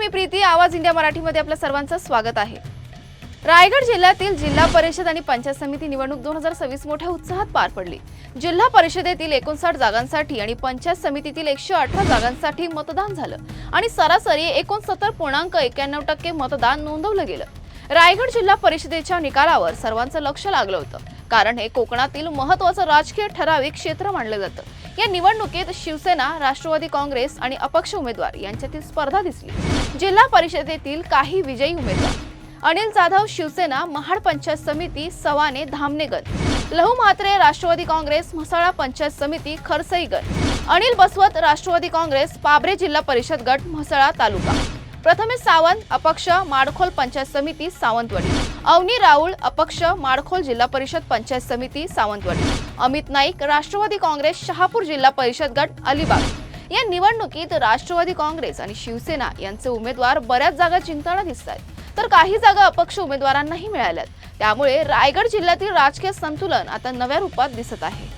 मी प्रीती, आवाज इंडिया मराठीमध्ये आपल्या सर्वांचं स्वागत आहे। रायगड जिल्ह्यातील जिल्हा परिषद आणि पंचायत समिती निवडणूक 2026 मोठ्या उत्साहात पार पडली। जिल्हा परिषदेतील 59 जागांसाठी आणि पंचायत समितीतील 118 जागांसाठी मतदान झालं आणि सरासरी 69.91% मतदान नोंदवलं गेलं। रायगड जिल्हा परिषदेच्या निकालावर सर्वांचं लक्ष लागलं होतं, कारण हे कोकणातील महत्त्वाचं राजकीय ठराविक क्षेत्र मानलं जातं। या निवडणुकीत शिवसेना, राष्ट्रवादी काँग्रेस आणि अपक्ष उमेदवार यांच्यातील स्पर्धा दिसली। जिल्हा परिषदेतील काही विजयी उमेदवार अनिल जाधव शिवसेना, महाड पंचायत समिती सवाने धामणेगण, लहू म्हात्रे राष्ट्रवादी काँग्रेस म्हसळा पंचायत समिती खरसईगण, अनिल बसवत राष्ट्रवादी काँग्रेस पाबरे जिल्हा परिषद गट म्हसळा तालुका, प्रथमेश सावंत अपक्ष माडखोल पंचायत समिती सावंतवाडी, अवनी राऊळ अपक्ष माडखोल जिल्हा परिषद पंचायत समिती सावंतवाडी, अमित नाईक राष्ट्रवादी काँग्रेस शहापूर जिल्हा परिषद गट अलिबाग। या निवडणुकीत राष्ट्रवादी काँग्रेस आणि शिवसेना यांचे उमेदवार बऱ्याच जागा जिंकताना दिसतात, तर काही जागा अपक्ष उमेदवारांनाही मिळाल्यात। त्यामुळे रायगड जिल्ह्यातील राजकीय संतुलन आता नव्या रूपात दिसत आहे।